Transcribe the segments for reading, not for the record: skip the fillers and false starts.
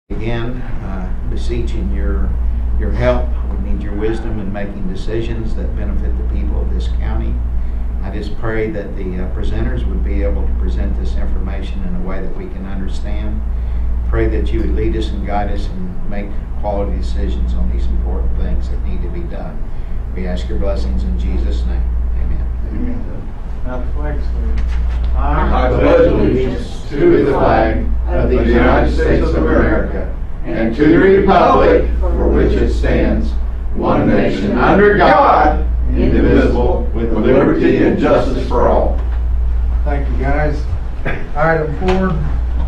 Again, beseeching your help. We need your wisdom in making decisions that benefit the people of this county. I just pray that the presenters would be able to present this information in a way that we can understand. Pray that you would lead us and guide us and make quality decisions on these important things that need to be done. We ask your blessings in Jesus' name. Amen. Amen. Now the flag salute. I pledge allegiance to the flag of the United States of America and to the republic for which it stands, one nation under God, indivisible, with liberty and justice for all. Thank you, guys. Item 4,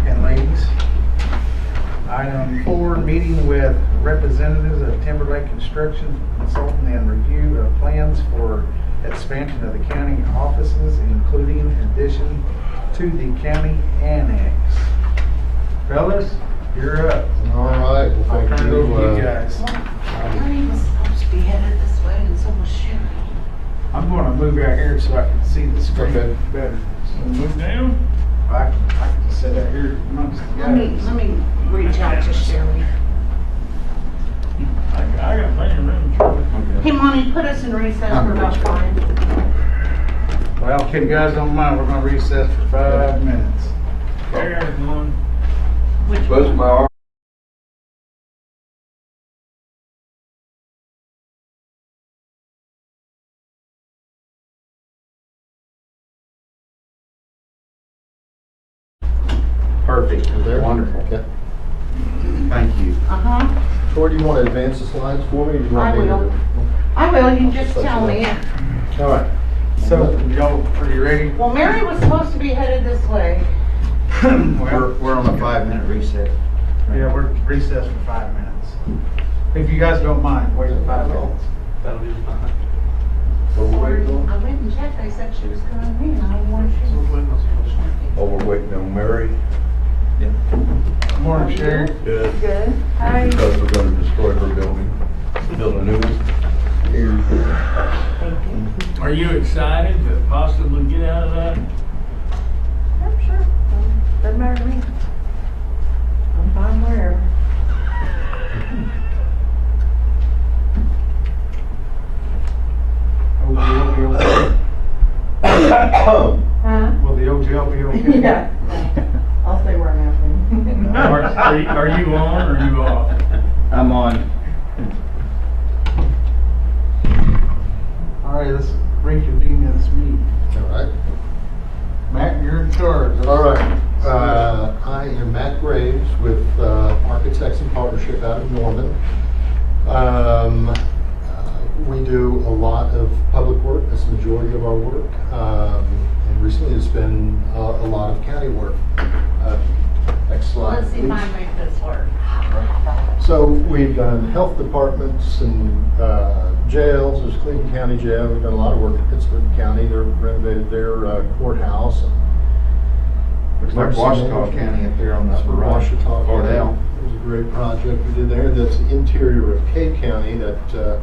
and ladies. Item 4, meeting with representatives of Timberlake Construction Consultant and review of plans for expansion of the county offices, including addition to the county annex. Fellas, you're up. All right. Well, I'll turn it over to you guys. Marty was supposed to be headed this way, and so was Sherry. I'm going to move out here so I can see the screen better. So move down. I can just sit out here amongst the guys. Let me reach out to Sherry. I got plenty of room, Charlie. Hey, Monty, put us in recess for about 5. Well, if you guys don't mind, we're going to recess for 5 minutes. There's one. Which Both one? my arms. Perfect. There? Wonderful. Okay. Thank you. Uh-huh. Troy, do you want to advance the slides for me? Or do you want I me to will. do it? I will, you just tell me. All right. So, y'all, are you ready? Well, Mary was supposed to be headed this way. We're on a 5-minute reset. Yeah, we're recessed for 5 minutes. If you guys don't mind, wait 5 minutes. That'll be fine. What are we waiting on? I went and checked, they said she was coming in. I don't want she was. Oh, we're waiting on Mary. Morning, Sherry. Good. Good. Hi. Because we're going to destroy her building. Build a new one. Thank you. Are you excited to possibly get out of that? I'm sure. Doesn't matter to me. I'm fine wherever. Huh? Will the OGL be okay? Yeah. I'll stay where I'm at. Are you on or are you off? I'm on. All right, let's reconvene this meeting. All right. Matt, you're in charge. All right. I am Matt Graves with Architects in Partnership out of Norman. We do a lot of public work. That's the majority of our work. And recently it's been a lot of county work. Next slide, Let's see if please. I make this work. So we've done health departments and jails. There's Cleveland County Jail. We've done a lot of work in Pittsburgh County. They renovated their courthouse. Looks like Washita County up there on the upper right. Washita Cordell. County. It was a great project we did there. That's the interior of Cade County that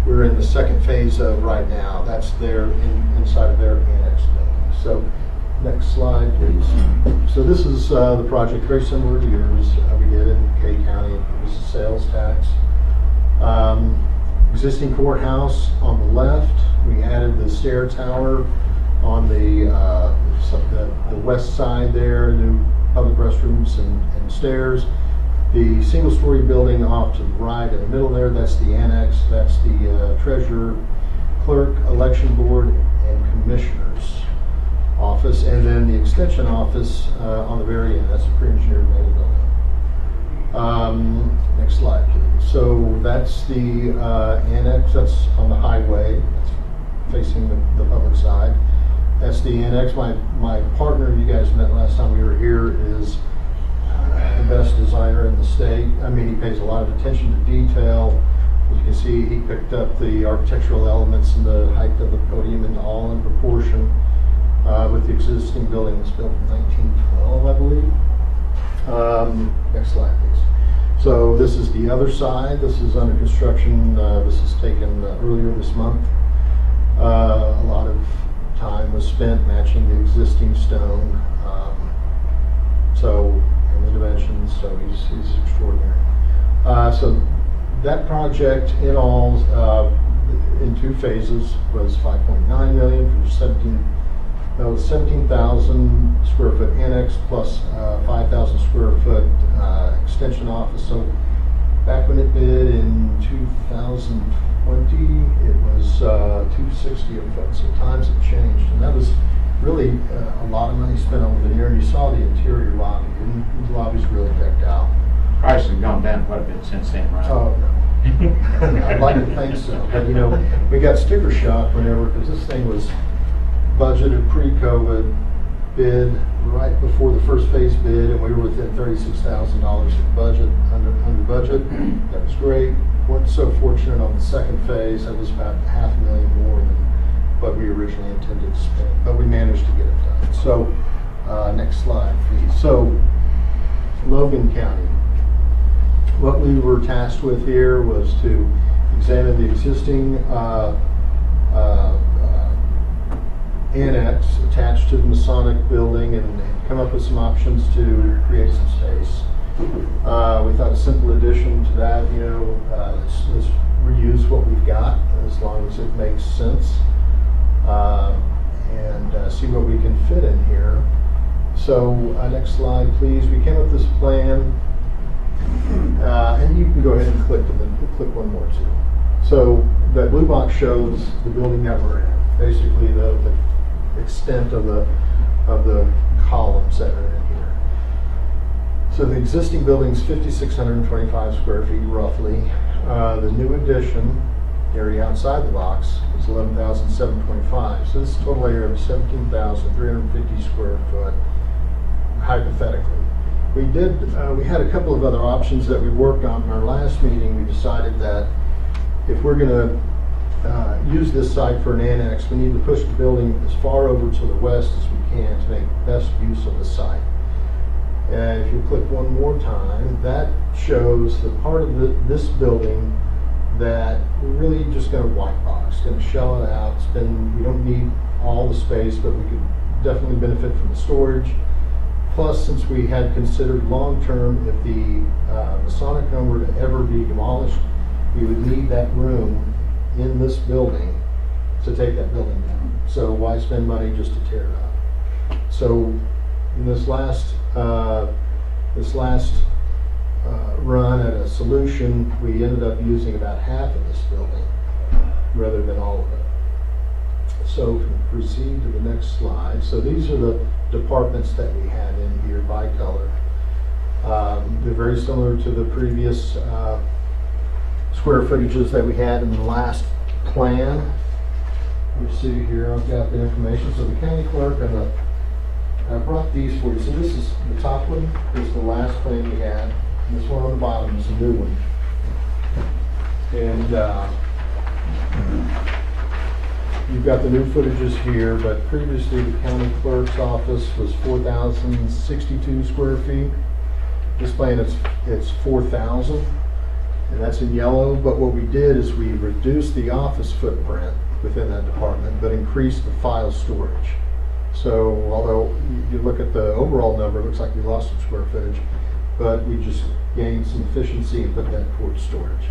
we're in the second phase of right now. That's their inside of their annex building. So next slide, please. So this is the project very similar to yours. We did in Cade County. It was a sales tax. Existing courthouse on the left. We added the stair tower on the west side there, new public restrooms and stairs. The single-story building off to the right in the middle there, that's the annex. That's the treasurer, clerk, election board, and commissioners office. And then the extension office on the very end. That's the pre-engineered main building. Next slide, please. So that's the annex. That's on the highway. That's facing the public side. That's the annex. My partner, you guys met last time we were here, is the best designer in the state. I mean, he pays a lot of attention to detail. As you can see, he picked up the architectural elements and the height of the podium and all in proportion with the existing building that's built in 1912, I believe. Next slide, please. So this is the other side. This is under construction. This is taken earlier this month. A lot of time was spent matching the existing stone. So in the dimensions, so he's extraordinary. So that project in all, in 2 phases, was $5.9 million for 17,000 square foot annex plus 5,000 square foot extension office. So back when it bid in 2020, it was $260 a foot. So times have changed, and that was really a lot of money spent over the year. And you saw the interior lobby, and the lobby's really decked out. Price has gone down quite a bit since then, right? Oh, no. I'd like to think so, but we got sticker shock whenever, because this thing was budgeted pre-COVID, bid right before the first phase bid, and we were within $36,000 of budget, under budget. That was great. Weren't so fortunate on the second phase. That was about $500,000 more than what we originally intended to spend, but we managed to get it done. So, next slide, please. So, Logan County. What we were tasked with here was to examine the existing annex attached to the Masonic building and come up with some options to create some space. We thought a simple addition to that, let's reuse what we've got as long as it makes sense, and see what we can fit in here. So next slide, please. We came up with this plan. And you can go ahead and click one more too. So that blue box shows the building that we're in, basically the extent of the columns that are in here. So the existing building is 5,625 square feet roughly. The new addition area outside the box is 11,725. So this is a total area of 17,350 square foot, hypothetically. We had a couple of other options that we worked on in our last meeting. We decided that if we're going to use this site for an annex, we need to push the building as far over to the west as we can to make best use of the site. And if you click one more time, that shows the part of this building that we're really just going to white box, going to shell it out. We don't need all the space, but we could definitely benefit from the storage. Plus, since we had considered long-term, if the Masonic home were to ever be demolished, we would need that room in this building to take that building down. So why spend money just to tear it up? So in this last run at a solution, we ended up using about half of this building rather than all of it. So we can proceed to the next slide. So these are the departments that we have in here by color. They're very similar to the previous square footages that we had in the last plan. You see here, I've got the information. So the county clerk, I brought these for you. So this is the top one, is the last plan we had. And this one on the bottom is a new one. And you've got the new footages here, but previously the county clerk's office was 4,062 square feet. This plan it's 4,000, and that's in yellow. But what we did is we reduced the office footprint within that department, but increased the file storage. So although you look at the overall number, it looks like we lost some square footage, but we just gained some efficiency and put that towards storage.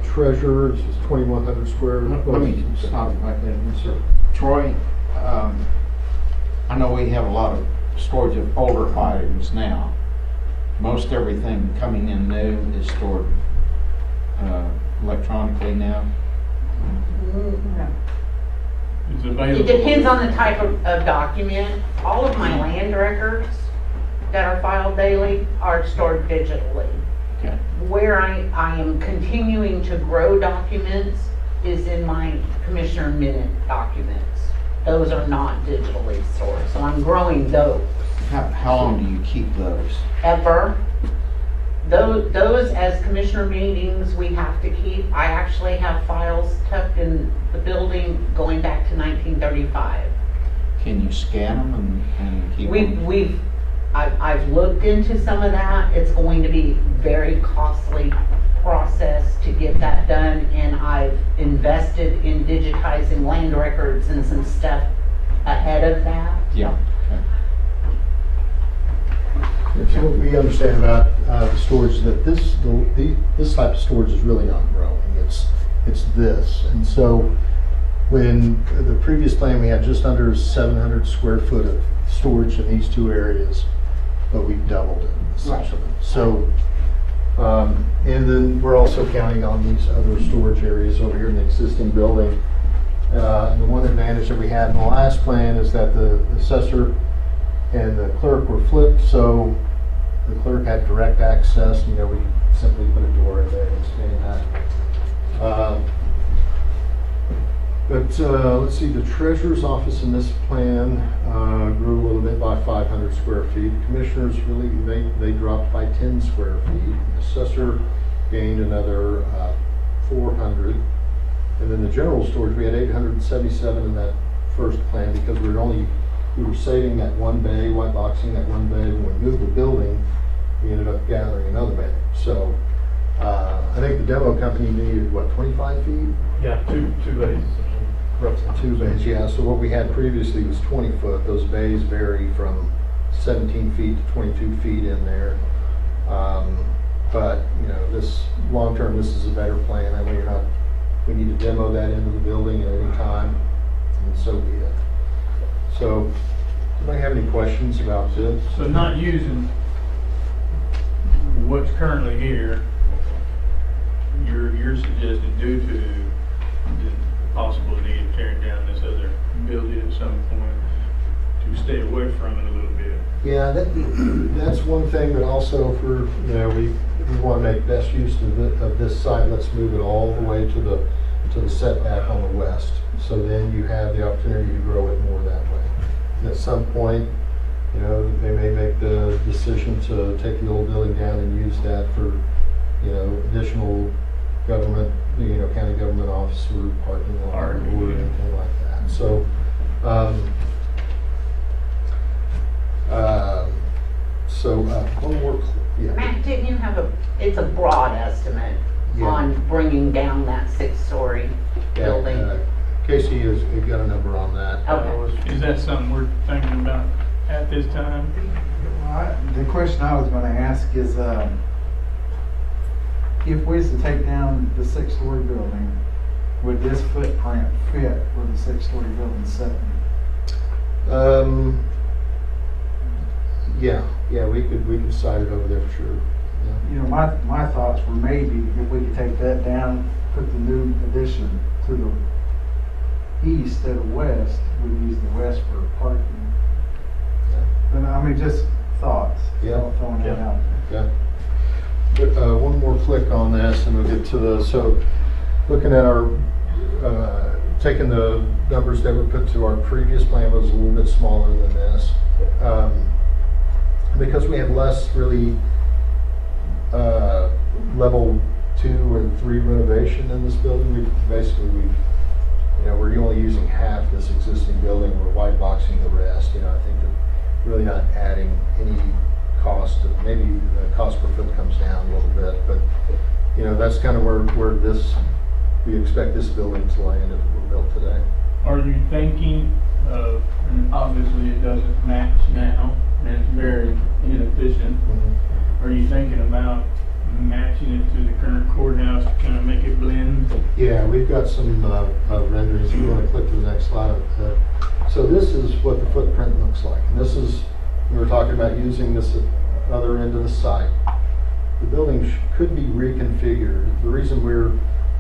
Treasurer, this is 2,100 square. Let me stop you right there, Mr. Troy. I know we have a lot of storage of older items now. Most everything coming in new is stored electronically now. It's It available. depends on the type of document. All of my land records that are filed daily are stored digitally. Okay. Where I am continuing to grow documents is in my commissioner minute documents. Those are not digitally stored, so I'm growing those. How long do you keep those? Ever. Those as commissioner meetings we have to keep. I actually have files tucked in the building going back to 1935. Can you scan them and keep them? I've looked into some of that. It's going to be very costly process to get that done, and I've invested in digitizing land records and some stuff ahead of that. Yeah. Okay. So what we understand about the storage is that this type of storage is really not growing. It's this. And so when the previous plan, we had just under 700 square foot of storage in these two areas, but we doubled it essentially. So, and then we're also counting on these other storage areas over here in the existing building. The one advantage that we had in the last plan is that the assessor and the clerk were flipped, so the clerk had direct access. We could simply put a door in there and expand that. But let's see, the treasurer's office in this plan grew a little bit by 500 square feet. Commissioners really, they dropped by 10 square feet. The assessor gained another 400. And then the general storage, we had 877 in that first plan because we were saving that one bay, white boxing that one bay. When we moved the building, we ended up gathering another bay. So I think the demo company needed, what, 25 feet? Yeah, two bays. Roughly 2 bays, yeah. So what we had previously was 20 foot. Those bays vary from 17 feet to 22 feet in there. But, this long-term, this is a better plan. I mean, we need to demo that into the building at any time, and so be it. So, anybody have any questions about this? So not using what's currently here, you're suggesting due to the possible need of tearing down this other building at some point to stay away from it a little bit. Yeah, that's one thing, but also for, we want to make best use of this site. Let's move it all the way to the setback on the west. So then you have the opportunity to grow it more that way. And at some point, they may make the decision to take the old building down and use that for, additional government, county government office or parking lot or anything like that. So, one more, yeah. Matt, didn't you have it's a broad estimate on bringing down that 6-story building? Casey has got a number on that. Okay. Is that something we're thinking about at this time? The question I was gonna ask is, if we was to take down the 6-story building, would this footprint fit where the 6-story building's sitting? Yeah, we could site it over there for sure. Yeah. My thoughts were maybe if we could take that down, put the new addition to the east instead of west, we'd use the west for parking. But I mean, just thoughts. Yeah. Throwing that out there. Yeah. But, one more click on this and we'll get to so looking at our, taking the numbers that were put to our previous plan was a little bit smaller than this. Because we have less really level 2 and 3 renovation in this building, we're only using half this existing building. We're white boxing the rest. I think that really not adding any cost. Maybe the cost per foot comes down a little bit, but that's kind of where we expect this building to land if it were built today. Are you thinking of, and obviously it doesn't match now, and it's very inefficient. Mm-hmm. Are you thinking about matching it to the current courthouse to kind of make it blend? Yeah, we've got some renderings. If you want to click to the next slide. So this is what the footprint looks like. And this is, we were talking about using this other end of the site. The building could be reconfigured. The reason we're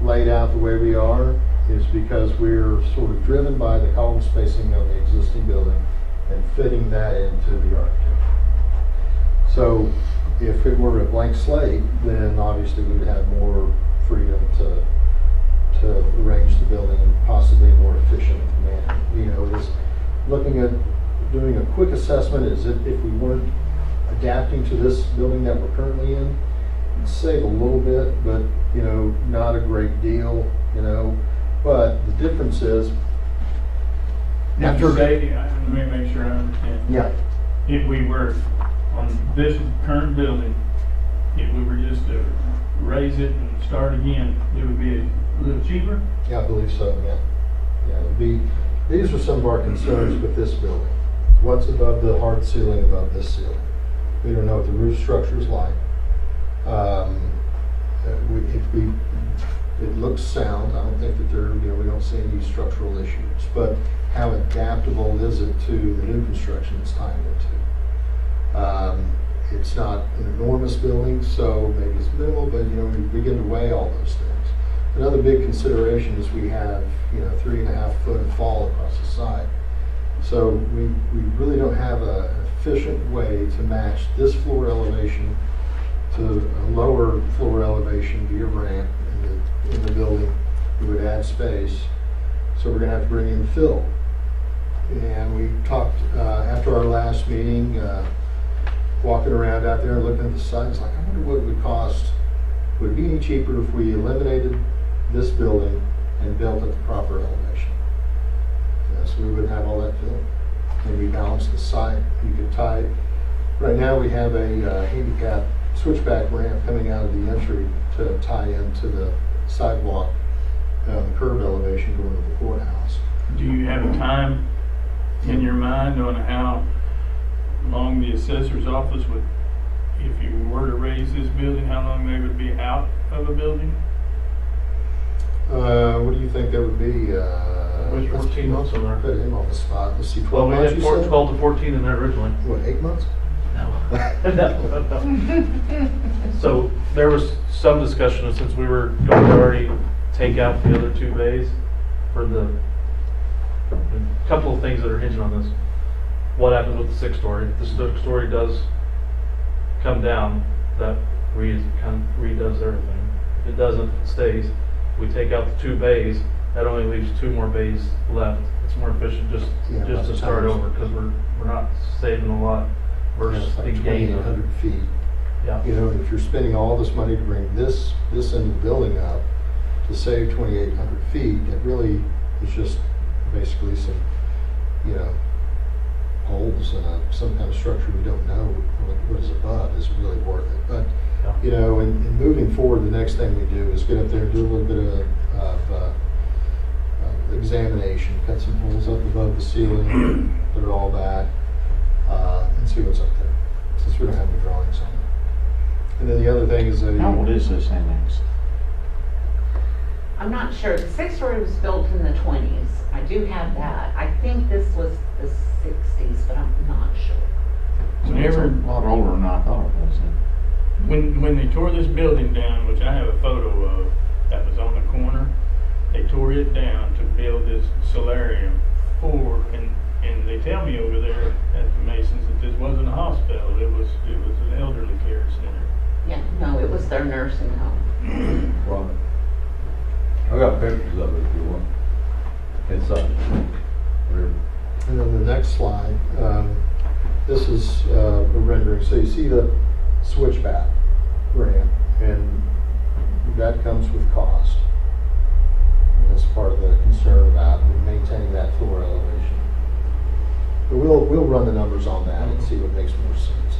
laid out the way we are is because we're sort of driven by the column spacing of the existing building and fitting that into the architecture. So if it were a blank slate, then obviously we would have more freedom to arrange the building in possibly a more efficient manner. Just looking at doing a quick assessment is if we weren't adapting to this building that we're currently in, it'd save a little bit, but not a great deal, But the difference is Let me make sure I understand. Yeah. If we were on this current building, if we were just to raise it and start again, it would be a little cheaper? Yeah, I believe so, yeah. Yeah, it would be, these are some of our concerns with this building. What's above the hard ceiling above this ceiling? We don't know what the roof structure is like. It looks sound. I don't think that we don't see any structural issues. But how adaptable is it to the new construction it's tying into? It's not an enormous building, so maybe it's minimal, but we begin to weigh all those things. Another big consideration is we have 3.5 foot of fall across the side. So we really don't have an efficient way to match this floor elevation to a lower floor elevation via ramp in the building. We would add space, so we're going to have to bring in fill. And we talked after our last meeting, walking around out there and looking at the site. It's like, I wonder what it would cost. Would it be any cheaper if we eliminated this building and built at the proper elevation? So we would have all that fill. And we balance the site. You could tie. Right now we have a handicap switchback ramp coming out of the entry to tie into the sidewalk, the curb elevation going to the courthouse. Do you have a time in your mind on how long the assessor's office would, if you were to raise this building, how long they would be out of a building? What do you think that would be? 14 months on there. Put him on the spot. Let's see, 12 Well, we months had you said? 12 to 14 in there originally. What, 8 months? No. So there was some discussion, and since we were going to already take out the other 2 bays for a couple of things that are hinging on this. What happens with the 6-story? If the 6-story does come down, that kind of redoes everything. If it doesn't, it stays. We take out the 2 bays. That only leaves 2 more bays left. It's more efficient just to start over, because we're not saving a lot versus It's the like gain of 2,800 it. feet. Yeah. If you're spending all this money to bring this end of the building up to save 2,800 feet, it really is just basically some, holes in some kind of structure we don't know what is above is really worth it. But, Yeah. in moving forward, the next thing we do is get up there and do a little bit of examination, cut some holes up above the ceiling, put it all back, and see what's up there, since we don't have any drawings on it. And then the other thing is How old is this annex? I'm not sure. The 6-story was built in the 20s. I do have that. I think this was the 60s, but I'm not sure. It's a lot older than I thought it was. When they tore this building down, which I have a photo of, that was on the corner, they tore it down to build this solarium and they tell me over there at the Masons that this wasn't a hospital, it was an elderly care center. Yeah, no, it was their nursing home. Right. I got pictures of it if you want. Inside. And then the next slide, this is a rendering. So you see the switchback ramp, and that comes with cost. And that's part of the concern about maintaining that floor elevation. But we'll run the numbers on that and see what makes more sense.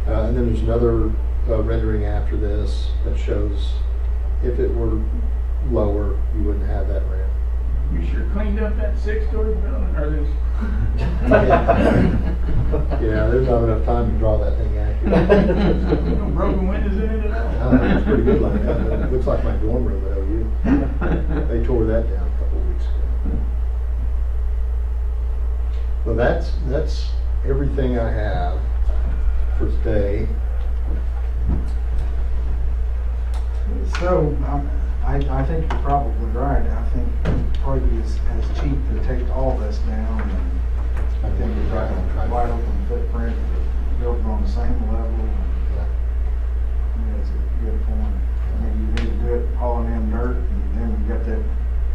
And then there's another rendering after this that shows if it were lower, you wouldn't have that ramp. You sure cleaned up that 6-story building, or this? Yeah, there's not enough time to draw that thing accurate. No broken windows in it at all? It's pretty good like that. It looks like my dorm room at OU. They tore that down a couple of weeks ago. Well, that's everything I have for today. So, I think you're probably right. I think it probably is as cheap to take all this down, and I think we've got a wide open footprint, building on the same level. That's a good point. Maybe you need to do it hauling in dirt, and then you've got that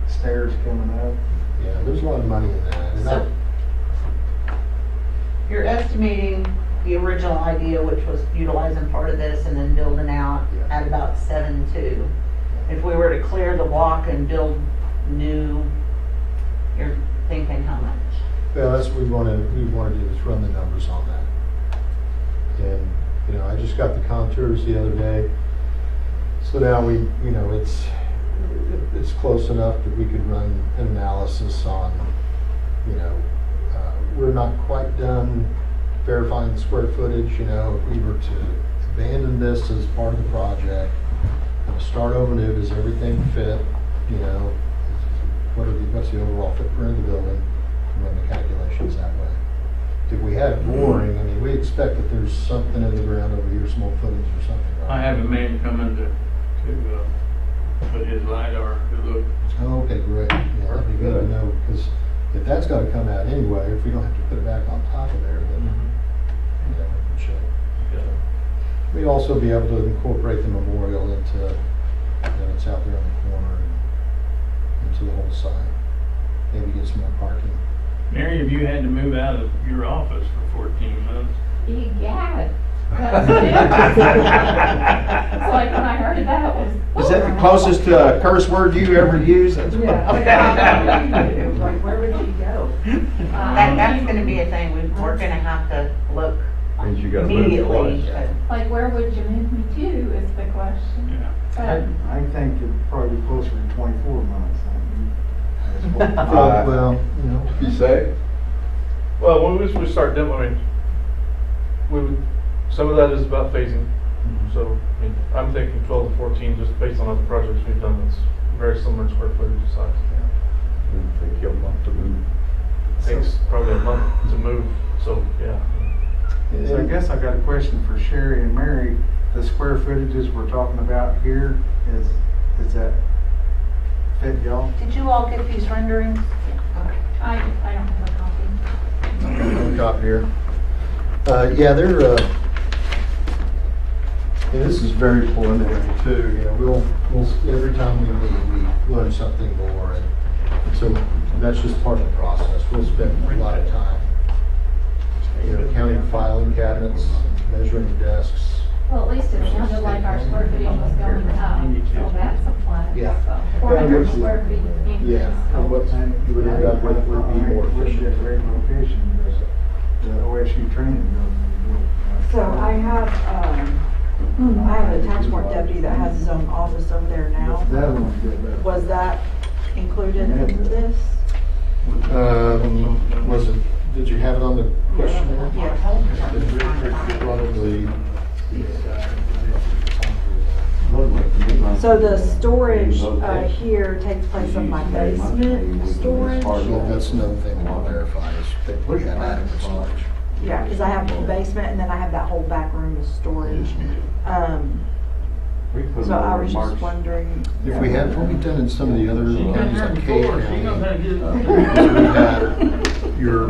stairs coming up. Yeah, there's a lot of money in that. And So, you're estimating the original idea, which was utilizing part of this and then building out at about 7.2. If we were to clear the walk and build new, you're thinking how much? well, that's what we want to do is run the numbers on that. And I just got the contours the other day, so now it's close enough that we could run an analysis on. We're not quite done verifying the square footage, you know, if we were to abandon this as part of the project, and start over new, does everything fit, you know? What's the overall footprint of the building, and run the calculations that way. If we had boring, I mean, we expect that there's something in the ground over here, small footings or something, right? I have a man coming to put his LiDAR to look. Oh, okay, great. Yeah, that'd be good to know, because if that's gotta come out anyway, if we don't have to put it back on top of there, then, yeah, we should. We'd also be able to incorporate the memorial into, you know, it's out there on the corner and into the whole site. Maybe get some more parking. Mary, have you had to move out of your office for 14 months? Yeah. That's it. It's like when I heard that was. Is that the closest to a curse word you ever use? That's what I'm- Like, where would you go? That's gonna be a thing, we're gonna have to look Means you gotta move immediately. twice. Like, where would you move me to is the question. Yeah. I think it'd probably be closer to 24 months. Well, you know, You say? Well, when we start demo, I mean, we would, some of that is about phasing. So, I mean, I'm thinking 12 to 14, just based on other projects we've done, that's very similar square footage size. Take you a month to move. Takes probably a month to move, so, yeah. So I guess I got a question for Sherry and Mary. The square footages we're talking about here, is that fit y'all? Did you all get these renderings? I don't have a copy. one copy here. Yeah, they're, yeah, this is very preliminary too, you know, we'll, every time we meet, we learn something more, and so that's just part of the process. We'll spend a lot of time, you know, counting filing cabinets, measuring desks. Well, at least it sounded like our square footage was going up, so that's a plus. Yeah. So 400 square feet increase. Yeah, and what you would end up with would be more efficient. At great location, the OSU training building. So I have a tax court deputy that has his own office over there now. That one's good. Was that included in this? Was it, did you have it on the questionnaire? Yes. Probably. So the storage here takes place in my basement storage? Yeah, that's another thing we'll verify is that we have adequate storage. Yeah, because I have the basement and then I have that whole back room of storage. So I was just wondering. If we had what we've done in some of the other counties like Kane She knows how to County, get it. we had your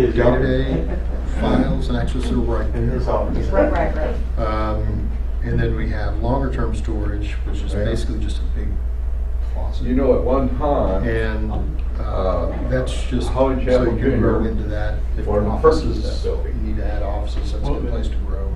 day-to-day files and access to right there. Right. And then we have longer-term storage, which is basically just a big closet. You know, at one time, And that's just so Holly you Chapel can grow Jr. into that. If Or your purchase offices, that building. you need to add offices, that's a good place to grow.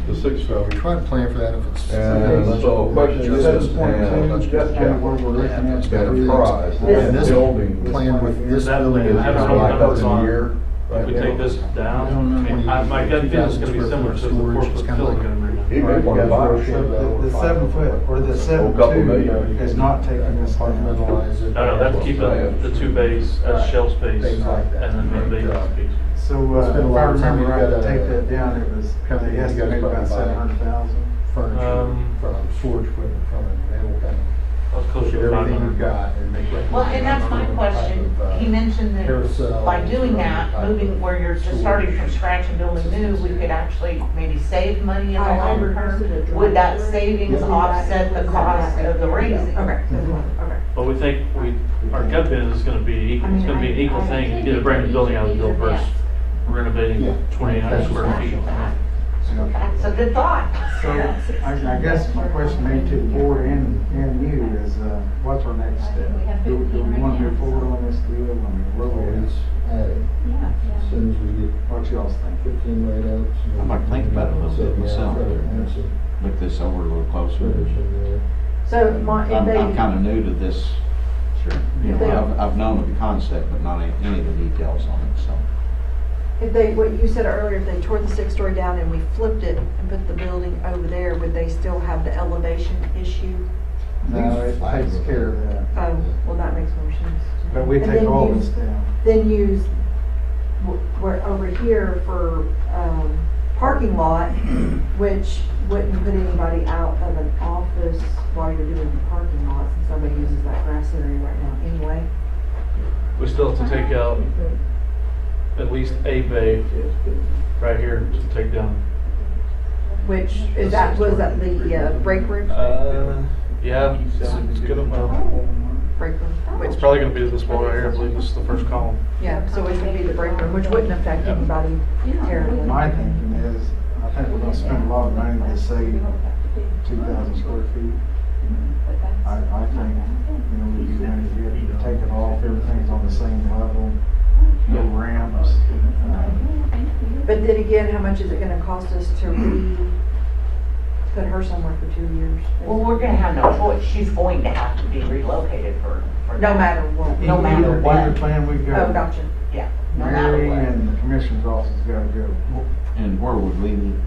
the sixth So we try to plan for that if it's. And so question is, and Jeff Chapel has been apprised that And this this building plan with this That building thing, is I don't know like what up numbers in a on. year. If we take this down, I mean, my gut feel is gonna be similar to the Storage, 4 it's foot kinda building. like- He may want to buy it. The 7 foot or the 7.2 million. is not taking us down. Compartmentalize it. No, that's keeping the 2 bays as shelf space, Things like that. and then the base piece. So It's been a if I long time. remember right, You've to got a take that down, it was, company they you guys estimated probably about buy. 700,000. Furniture, from storage equipment from it, and they will kind I was of closer look to at everything you've 500. got and make recommendations. Well, and that's my question. He mentioned that by doing that, moving where you're just starting from scratch and building new, we could actually maybe save money in the long term. Would that savings offset the cost of the raising? Okay. But we think our gut feel is gonna be equal, it's gonna be an equal thing, you get a brand new building out of the build versus renovating 2,800 square feet. That's a good thought. So I guess my question maybe to the board and you is, what's our next step? Do we want to move forward on this deal? I mean, where we at? Always add it. As soon as we get What y'all's think? 15 laid out. I might think about it a little bit myself. Look this over a little closer. So if I'm they, kind of new to this. You know, I've known of the concept, but not any of the details on it, so. what you said earlier, if they tore the 6-story down and we flipped it and put the building over there, would they still have the elevation issue? No, it takes care of that. Oh, well, that makes more sense. But we And take then all use- this down. Then use we're over here for, parking lot, which wouldn't put anybody out of an office while you're doing the parking lot, since somebody uses that grass area right now anyway. We still have to take out at least a bay right here to take down. Which, was that the, break room? Yeah, it's gonna, well, Break room? it's probably gonna be this wall right here. I believe this is the first column. Yeah, so it would be the break room, which wouldn't affect anybody terribly. My thinking is, I think we're gonna spend a lot of money to save 2,000 square feet. I think, we'd be going to get, take it off, everything's on the same level, no ramps. But then again, how much is it gonna cost us to put her somewhere for 2 years? Well, we're gonna have no choice. She's going to have to be relocated for No that. matter what. No matter Either what. plan we go. Oh, gotcha. Yeah, no matter Mary what. and the commissioner's office gotta go. And where would we meet?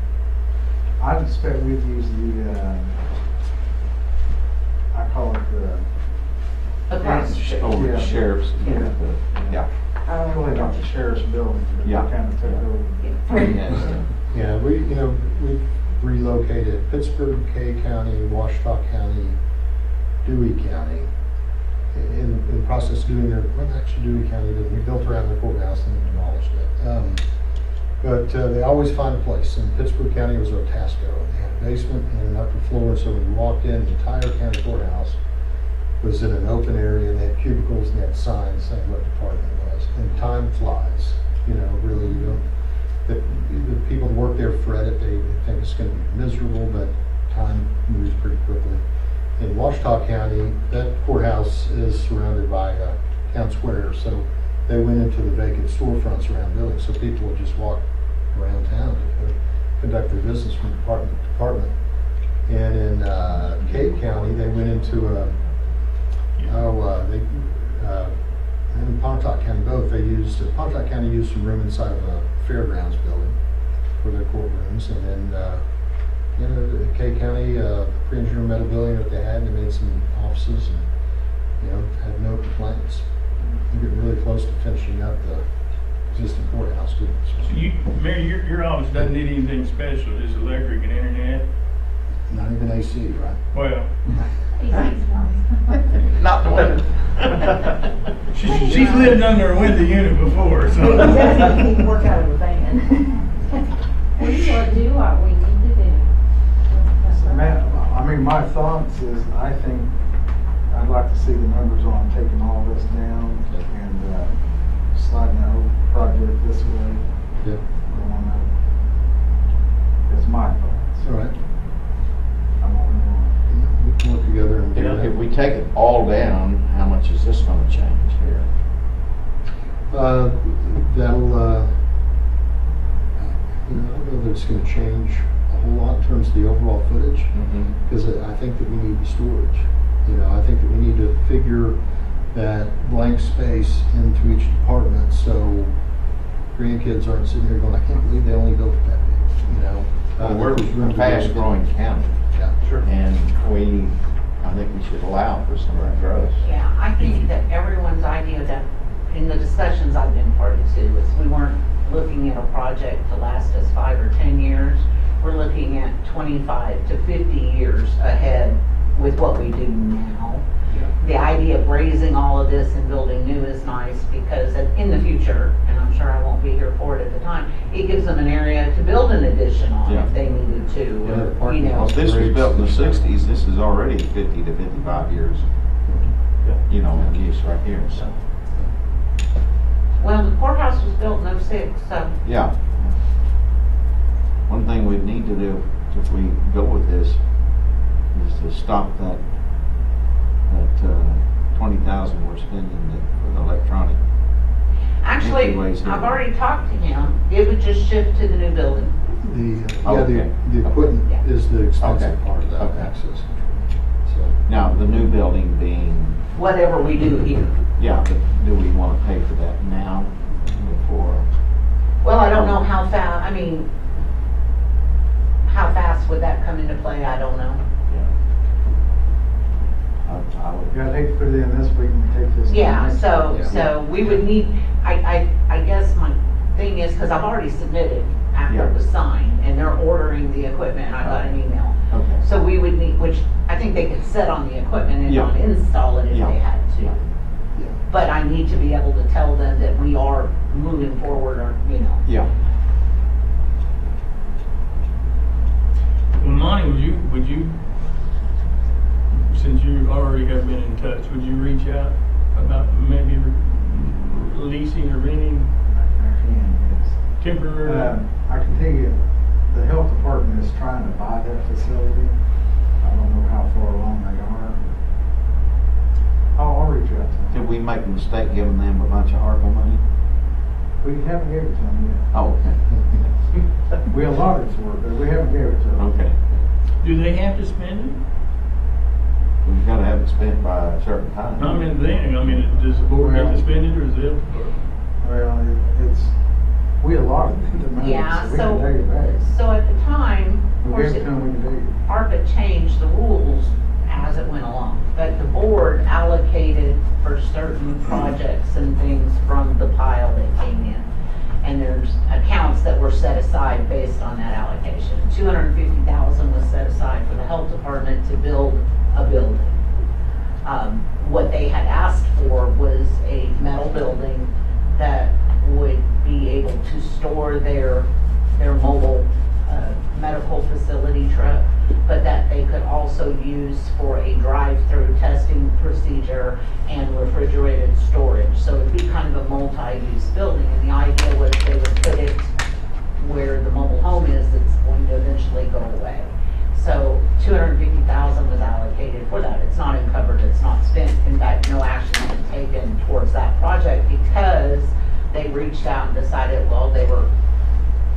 I'd expect we'd use the, I call it the, Across the street. Oh, Yeah. the sheriff's. Yeah. Yeah. really not the sheriff's building, but they Yeah. kind of took over. Yes. Yeah, we relocated Pittsburgh, Kay County, Washita County, Dewey County. In the process of doing actually Dewey County, we built around the courthouse and demolished it. But they always find a place. In Pittsburgh County, it was Otasco. They had a basement and an upper floor, so when you walked in, the entire county courthouse was in an open area, and they had cubicles and they had signs saying what department it was. And time flies, really. The people that work there fret it. They think it's going to be miserable, but time moves pretty quickly. In Washita County, that courthouse is surrounded by town square, so they went into the vacant storefronts around buildings, so people would just walk around town to conduct their business from department to department. And in Cade County, they went into in Pontotoc County both. Pontotoc County used some room inside of a fairgrounds building for their courtrooms, and then Cade County, pre-engineered metal building that they had, they made some offices, and had no complaints. We're getting really close to finishing up the existing courthouse too. So Mary, your office doesn't need anything special, just electric and internet? Not even AC, right? Well, Not the one. she's lived under a window unit before, so. He doesn't even work out of a van. We will do what we need to do. Man, my thoughts is, I think, I'd like to see the numbers on taking all this down and sliding the whole project this way. Yep. That's my thoughts. All right. I'm on We can work together and do that. If we take it all down, how much is this gonna change here? That'll, I don't know that it's going to change a whole lot in terms of the overall footage, because I think that we need the storage. I think that we need to figure that blank space into each department, so grandkids aren't sitting there going, I can't believe they only built it that big. Well, we're a fast-growing county, Yeah, sure. and I think we should allow for some of that growth. Yeah, I think that everyone's idea that, in the discussions I've been party to, is we weren't looking at a project to last us 5 or 10 years. We're looking at 25 to 50 years ahead with what we do now. The idea of raising all of this and building new is nice, because in the future, and I'm sure I won't be here for it at the time, it gives them an area to build an addition on if they needed to. Well, if this was built in the 60s, this is already 50 to 55 years, in use right here, so. Well, the courthouse was built in '06, so. Yeah. One thing we'd need to do, if we go with this, is to stop that 20,000 we're spending for the electronic. Actually, Entryways here. I've already talked to him. It would just shift to the new building. The equipment Yeah. is the expensive Okay. part of that Okay. access control. So, Now, the new building being, Whatever we do here. yeah, but do we want to pay for that now before? Well, I don't know how fast, how fast would that come into play? I don't know. I would. Yeah, I'd hate to put it in this week and take this. Yeah, next so, week. so we would need, I guess thing is, because I've already submitted after Yeah. it was signed, and they're ordering the equipment, and I got an email. Okay. So we would need, which I think they could set on the equipment and Yeah. not install it if Yeah. they had to. Yeah. But I need to be able to tell them that we are moving forward, or, you know. Yeah. Well, Monty, would you, since you already have been in touch, would you reach out about maybe leasing or renting I can, yes. temporary? I can tell you, the health department is trying to buy that facility. I don't know how far along they are. I'll reach out to them. Did we make a mistake giving them a bunch of ARPA money? We haven't gave it to them Oh, okay. yet. We allotted for it, but we haven't gave it to them. Okay. Do they have to spend it? We've got to have it spent by a certain time. I mean, does the board get to spend it, or is it? Well, it's, we allotted the money, Yeah, so we can take it back. so at the time, of We course, gave it to them, we can take it. ARPA changed the rules as it went along, but the board allocated for certain projects and things from the pile that came in. And there's accounts that were set aside based on that allocation. $250,000 was set aside for the health department to build a building. What they had asked for was a metal building that would be able to store their mobile medical facility truck, but that they could also use for a drive-through testing procedure and refrigerated storage. So it'd be kind of a multi-use building, and the idea was they would put it where the mobile home is that's going to eventually go away. So $250,000 was allocated for that. It's not encumbered, it's not spent. In fact, no action has been taken towards that project because they reached out and decided, well,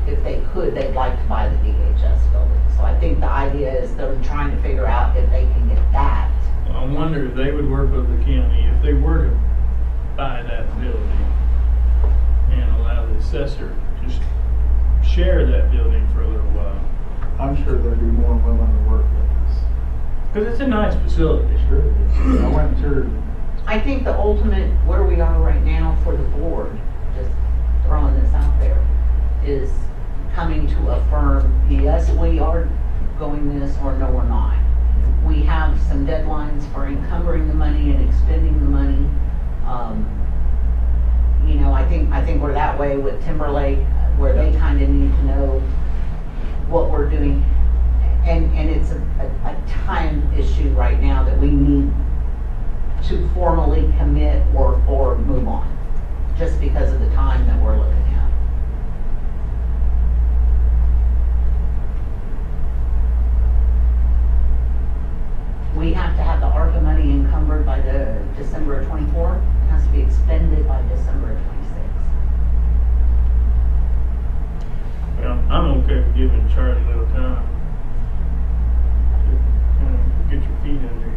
if they could, they'd like to buy the DHS building. So I think the idea is they're trying to figure out if they can get that. I wonder if they would work with the county, if they were to buy that building and allow the assessor to just share that building for a little while. I'm sure they'd be more than willing to work with us. Because it's a nice facility. Sure it is. I went through, I think the ultimate, where we are right now for the board, just throwing this out there, is coming to affirm, yes, we are going this, or no, we're not. We have some deadlines for encumbering the money and expending the money. You know, I think we're that way with Timberlake, where they kind of need to know what we're doing. And it's a time issue right now that we need to formally commit or move on, just because of the time that we're looking at. We have to have the ARPA money encumbered by the December of 24. It has to be expended by December of 26. Well, I'm okay with giving Charlie a little time to kind of get your feet under you.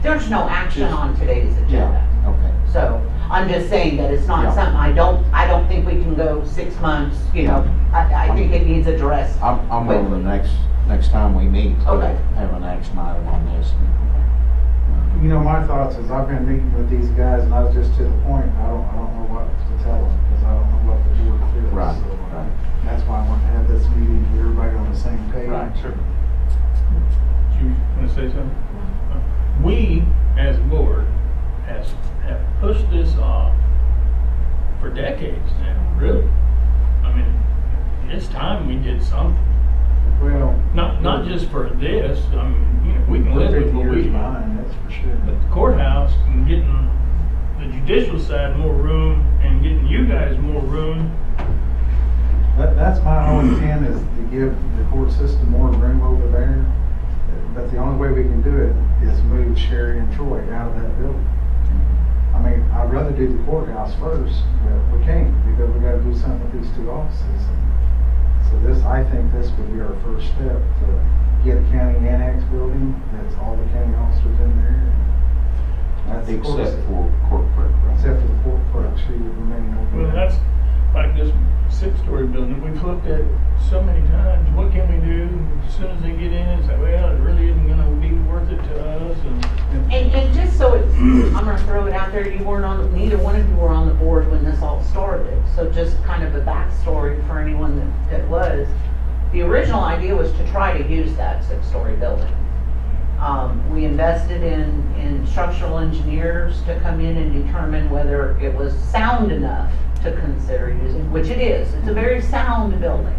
There's no action on today's agenda. Yeah, okay. So I'm just saying that it's not Yeah. something, I don't think we can go 6 months, you know. I think it needs addressed. I'm willing the next time we meet to Okay. have an action item on this. you know, my thoughts is I've been meeting with these guys and I was just to the point, I don't know what to tell them because I don't know what the board feels. Right, So, right. That's why I want to have this meeting, get everybody on the same page. Sure. Do you want to say something? We, as a board, have pushed this off for decades now, really. I mean, it's time we did something. Well. Not just for this, I mean, you know, we can live with 50 what we years do. behind, that's for sure. But the courthouse and getting the judicial side more room and getting you guys more room. That's my whole intent is to give the court system more room over there. But the only way we can do it is move Sherry and Troy out of that building. I mean, I'd rather do the courthouse first, but we can't because we gotta do something with these two offices. So I think this would be our first step to get a county annex building that's all the county officers in there. That's the court Except system. for court clerk. right? Except for the court clerk, she would remain over Well, there. that's like just 6 six-story building. We've looked at it so many times. What can we do? As soon as they get in, it's like, well, it really isn't gonna be worth it to us. And just so it's, I'm gonna throw it out there, you weren't on, neither one of you were on the board when this all started. So just kind of a backstory for anyone that was. The original idea was to try to use that six-story building. We invested in structural engineers to come in and determine whether it was sound enough to consider using, which it is. It's a very sound building.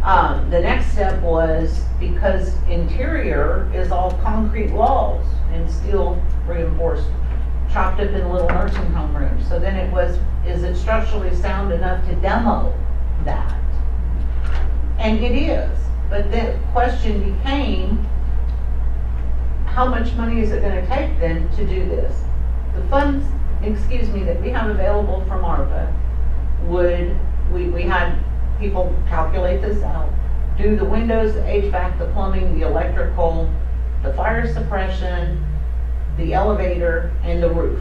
The next step was, because interior is all concrete walls and steel reinforced, chopped up in little nursing home rooms. So then it was, is it structurally sound enough to demo that? And it is. But the question became, how much money is it going to take then to do this? The funds, that we have available from ARPA we had people calculate this out, do the windows, the HVAC, the plumbing, the electrical, the fire suppression, the elevator, and the roof.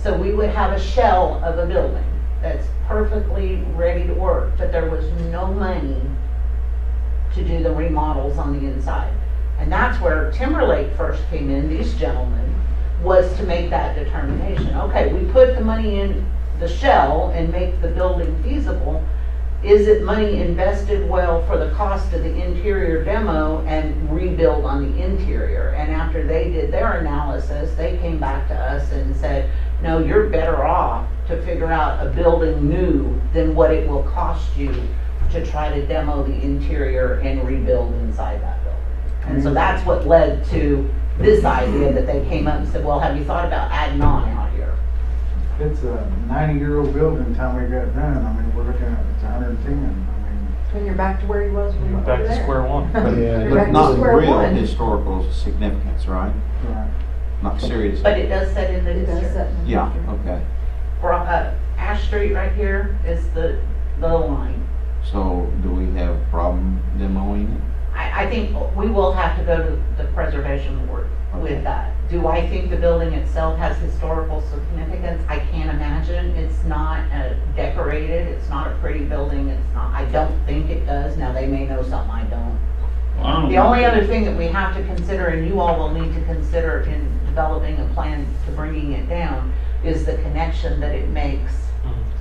So we would have a shell of a building that's perfectly ready to work, but there was no money to do the remodels on the inside. And that's where Timberlake first came in, these gentlemen, was to make that determination. Okay, we put the money in the shell and make the building feasible. Is it money invested well for the cost of the interior demo and rebuild on the interior? And after they did their analysis, they came back to us and said, no, you're better off to figure out a building new than what it will cost you to try to demo the interior and rebuild inside that building. And so that's what led to this idea that they came up and said, well, have you thought about adding on out here? It's a 90-year-old building time we got done. I mean, we're looking at, it's 110. I mean, And you're back to where you was when you went Back over to there. square one. Yeah, You're But back to not square real one. historical significance, right? right. Not serious. But it does set in the It does district. set in the Yeah, district. okay. Ash Street right here is the line. So do we have a problem demoing it? I think we will have to go to the preservation board Okay. with that. Do I think the building itself has historical significance? I can't imagine. It's not decorated, it's not a pretty building, it's not, I don't think it does. Now, they may know something I don't. Well, I don't The know. only other thing that we have to consider, and you all will need to consider in developing a plan to bringing it down, is the connection that it makes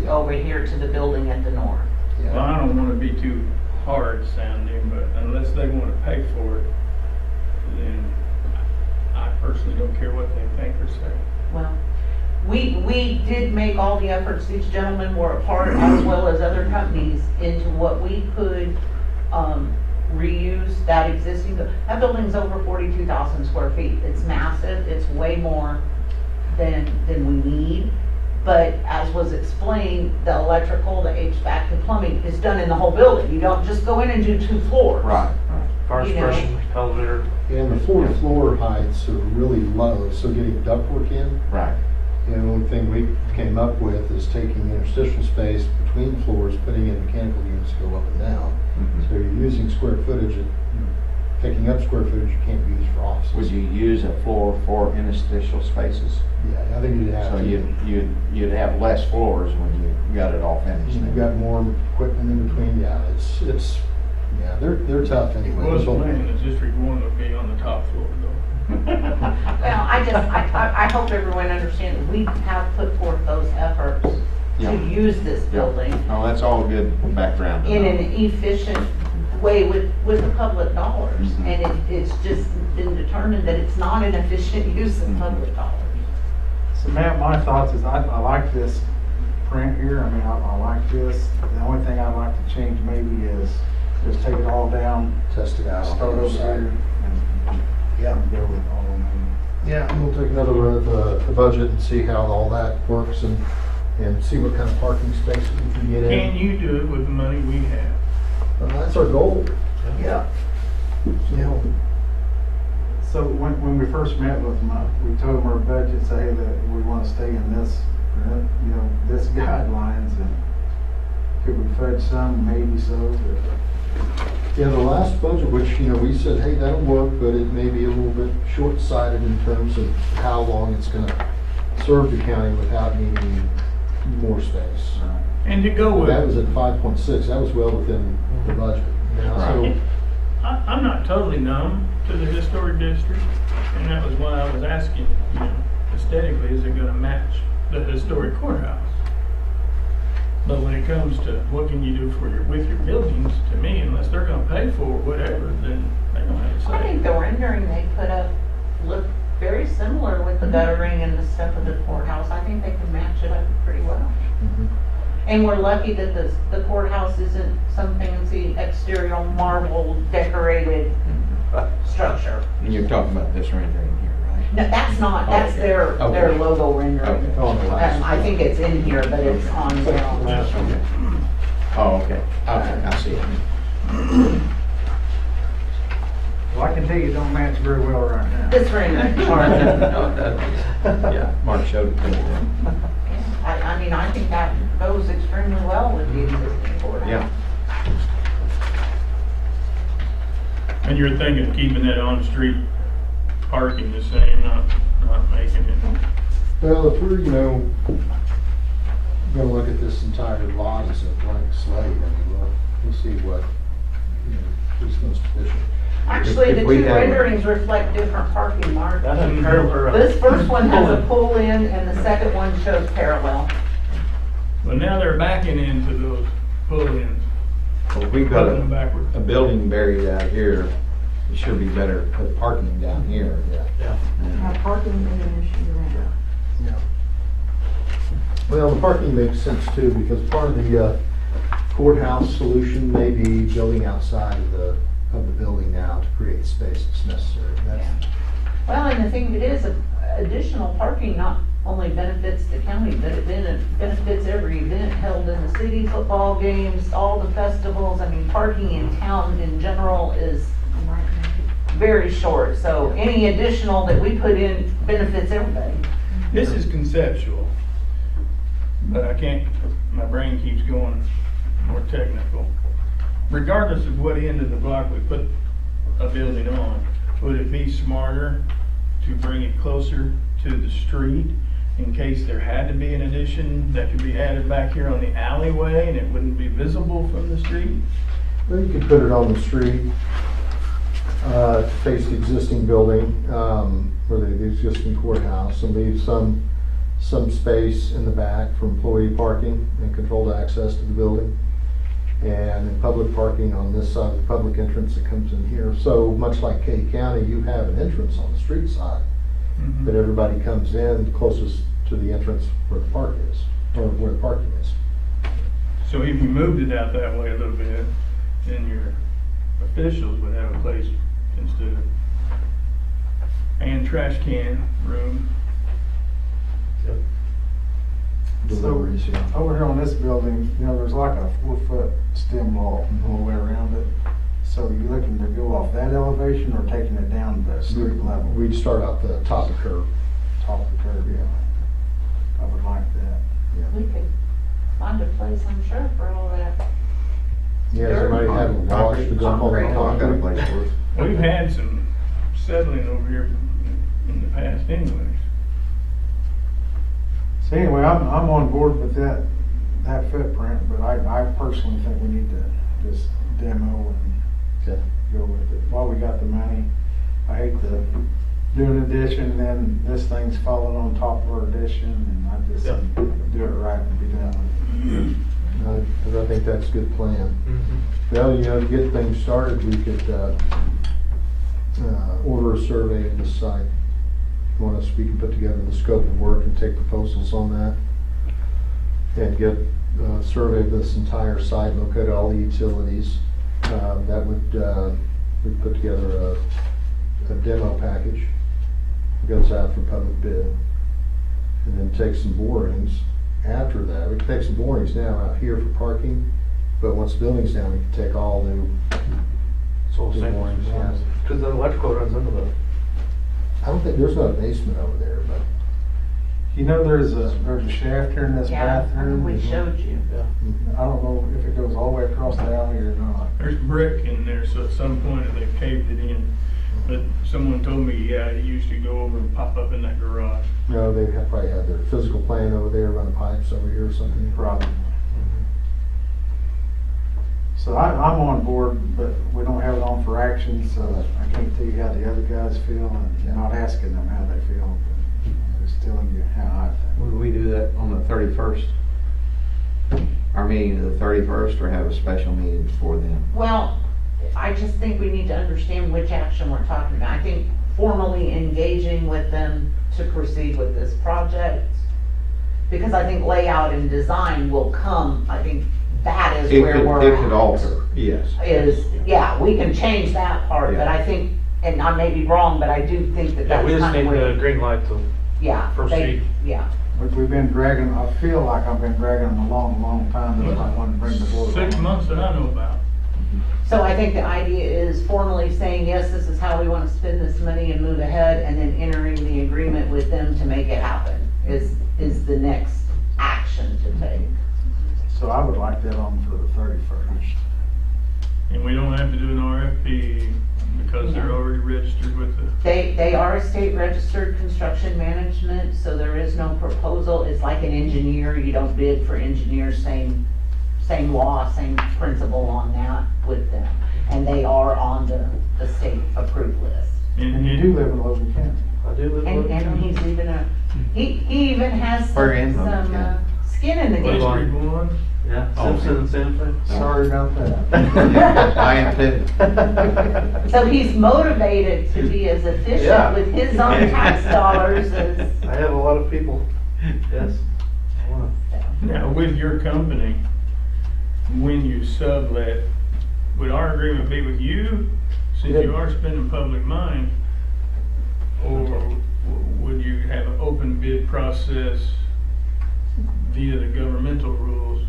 Yeah. over here to the building at the north. Well, I don't want to be too hard sounding, but unless they want to pay for it, then I personally don't care what they think or say. Well, we did make all the efforts, these gentlemen were a part, as well as other companies, into what we could reuse that existing, that building's over 42,000 square feet. It's massive, it's way more than we need. But as was explained, the electrical, the HVAC, the plumbing is done in the whole building. You don't just go in and do 2 floors. Right. Fire You know. suppression, elevator. And the floor heights are really low, so getting ductwork in, Right. the only thing we came up with is taking interstitial space between floors, putting in mechanical units to go up and down. Mhm. So you're using square footage, you're picking up square footage you can't use for offices. Would you use a floor for interstitial spaces? Yeah, I think you'd have So to. you'd have less floors when you got it all finished. You've got more equipment in between, yeah, yeah, they're tough It anyway. was This whole- planned that District 1 would be on the top floor though. Well, I hope everyone understands, we have put forth those efforts Yeah. to use this building Oh, that's all good background. to in know. an efficient way with the public dollars. Mhm. And it's just been determined that it's not an efficient use of Mhm. public dollars. So Matt, my thoughts is I like this print here. I mean, I like this. The only thing I'd like to change maybe is just take it all down, Test it out. on start the over other here, side. and Yeah. go with all of them. Yeah, and we'll take another run at the budget and see how all that works and see what kind of parking spaces we can get in. Can you do it with the money we have? That's our goal. Yeah. Yeah. So when we first met with them, we told them our budget, say that we want to stay in this, this guidelines, and could we fudge some? Maybe so. Yeah, the last budget, which, we said, hey, that'll work, but it may be a little bit short-sighted in terms of how long it's gonna serve the county without needing more space. And to go with. That was at 5.6, that was well within the budget. Now, so, I'm not totally numb to the historic district, and that was why I was asking, you know, aesthetically, is it gonna match the historic courthouse? But when it comes to what can you do with your buildings, to me, unless they're gonna pay for whatever, then they don't have to I say. think the rendering they put up looked very similar with the guttering and the stuff of the courthouse. I think they can match it up pretty well. mhm. And we're lucky that the courthouse isn't some fancy exterior marble decorated structure. And you're talking about this rendering here, right? No, that's not, that's Okay. their Okay. logo rendering. Okay. On the last I think it's in here, but it's on there. Okay. Oh, okay. Okay, I see it. Well, I can tell you it don't match very well right now. This rendering. Yeah, Mark showed it to me. I mean, I think that goes extremely well with the existing courthouse. Yeah. And you're thinking of keeping that on-street parking the same, not making it. Well, if we're, gonna look at this entire lot as a blank slate, I mean, we'll see what, is most efficient. Actually, the If we two have- renderings reflect different parking marks. That had parallel. This first one has a pull-in and the second one shows parallel. But now they're backing into those pull-ins, Well, we've got putting them backward. a building buried out here. It should be better to put parking down here. Yeah. Now, parking is an issue right now. Well, the parking makes sense too, because part of the courthouse solution may be building outside of the building now to create space that's necessary. That's- Well, and the thing of it is, additional parking not only benefits the county, but it benefits every event held in the city, football games, all the festivals. I mean, parking in town in general is very short, so any additional that we put in benefits everybody. This is conceptual, but I can't, my brain keeps going more technical. Regardless of what end of the block we put a building on, would it be smarter to bring it closer to the street in case there had to be an addition that could be added back here on the alleyway and it wouldn't be visible from the street? Well, you could put it on the street, to face the existing building, or the existing courthouse, and leave some space in the back for employee parking and controlled access to the building. And in public parking on this side, the public entrance that comes in here. So much like K County, you have an entrance on the street side, but everybody comes in closest to the entrance where the park is, or where the parking is. So if you moved it out that way a little bit, then your officials would have a place instead of, and trash can room. Deliveries, yeah. Over here on this building, there's like a 4-foot stem wall all the way around it. So you looking to go off that elevation or taking it down to the street level? We'd start out the top of curb. Top of the curb, yeah. I would like that. We could find a place, I'm sure, for all that. Yeah, does anybody have a wash to dump on the Concrete. Oh, I got a concrete? place for it. We've had some settling over here in the past anyways. So anyway, I'm on board with that footprint, but I personally think we need to just demo and Okay. go with it. While we got the money, I hate to do an addition and then this thing's falling on top of our addition and I just Yeah. do it right and be done with it. I think that's a good plan. Well, to get things started, we could order a survey of this site. Want us, we can put together the scope of work and take proposals on that. And get a survey of this entire site, look at all the utilities. That would, we'd put together a demo package. It goes out for public bid. And then take some borings after that. We can take some borings now out here for parking, but once the building's down, we can take all new. So Good morning, yeah. because the electrical runs into the. I don't think, there's no basement over there, but. There's a shaft here in this Yeah, bathroom. we showed you. I don't know if it goes all the way across the alley or not. There's brick in there, so at some point they caved it in. But someone told me, yeah, it used to go over and pop up in that garage. No, they have probably had their physical plant over there, running pipes over here or something. Probably. So I'm on board, but we don't have it on for action, so I can't tell you how the other guys feel, and you're not asking them how they feel. But I'm just telling you how I feel. Would we do that on the 31st? Our meeting is the 31st, or have a special meeting before then? Well, I just think we need to understand which action we're talking about. I think formally engaging with them to proceed with this project, because I think layout and design will come, I think that is where we're at. It could alter, yes. Yeah, we can change that part, but I think, and I may be wrong, but I do think that Yeah, that's we just kind of need where. the green light to Yeah. proceed. Yeah. We've been dragging, I feel like I've been dragging them a long time, that's why I wanted to bring the board. 6 months that I know about. So I think the idea is formally saying, yes, this is how we want to spend this money and move ahead, and then entering the agreement with them to make it happen is the next action to take. So I would like that on for the 31st. And we don't have to do an RFP because they're already registered with the. They are a state registered construction management, so there is no proposal. It's like an engineer. You don't bid for engineers, same law, same principle on that with them. And they are on the state approved list. And you do live in Logan County. I do live in And he's even he even has We're in Logan some County. skin in the game. District 1. Yeah, Simpson and Santa Fe. Sorry about that. I am too. So he's motivated to be as Yeah. efficient with his own tax dollars as. I have a lot of people, yes. I wanna- Now, with your company, when you sublet, would our agreement be with you, since you are spending public money? Or would you have an open bid process via the governmental rules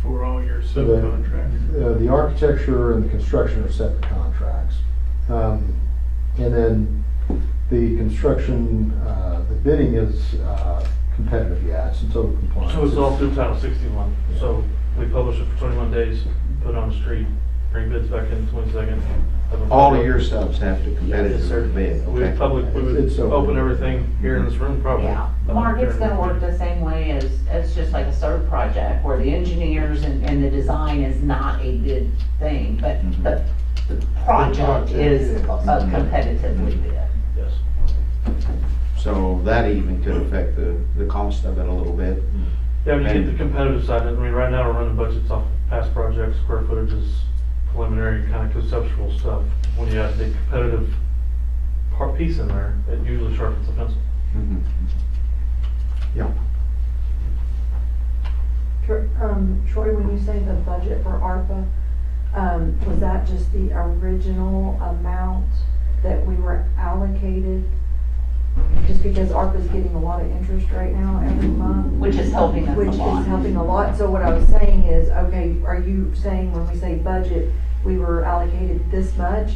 for all your So subcontractors? the architecture and the construction are separate contracts. And then the construction, the bidding is competitive, yeah, it's in total compliance. So it's all through Title 61. So we publish it for 21 days, put it on the street, bring bids back in 22nd. All of your subs have to competitive bid, We okay? would It's open. open everything here in this room probably. Yeah, Mark, it's gonna work the same way as just like a SERB project, where the engineers and the design is not a bid thing, but the project is competitively bid. Yes. So that even could affect the cost of it a little bit. Yeah, when you get the competitive side, I mean, right now we're running budgets off past projects, square footages, preliminary kind of conceptual stuff. When you have the competitive part piece in there, it usually sharpens the pencil. Yeah. Troy, when you say the budget for ARPA, was that just the original amount that we were allocated? Just because ARPA's getting a lot of interest right now every month? Which is helping us a Which is lot. helping a lot. So what I was saying is, okay, are you saying when we say budget, we were allocated this much?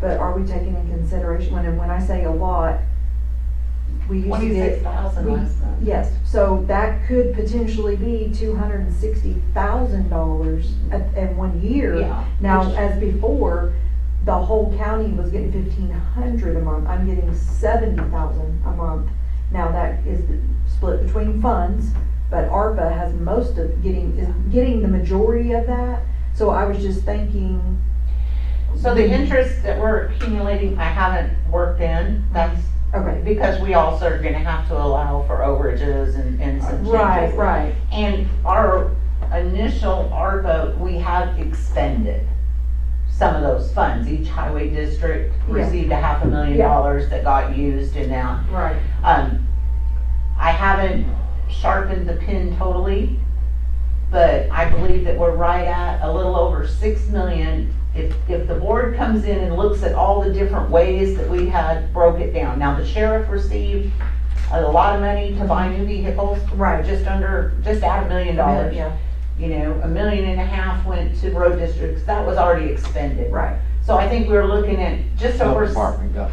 But are we taking in consideration, when I say a lot, we used to get. 26,000 we- last month. Yes, so that could potentially be $260,000 in 1 year. Yeah. Now, as before, the whole county was getting $1,500 a month. I'm getting $70,000 a month. Now that is split between funds, but ARPA has most of is getting the majority of that. So I was just thinking. So the interest that we're accumulating, I haven't worked in, that's Okay. because we also are gonna have to allow for overages and some changes. Right. And our initial ARPA, we have expended some of those funds. Each highway district Yeah. received $500,000 that got used in that. Right. I haven't sharpened the pin totally, but I believe that we're right at a little over 6 million. If the board comes in and looks at all the different ways that we had broke it down. Now, the sheriff received a lot of money to buy new vehicles. Right. Just at $1 million. Yeah. You know, $1.5 million went to road districts. That was already expended. Right. So I think we're looking at just Health over. department got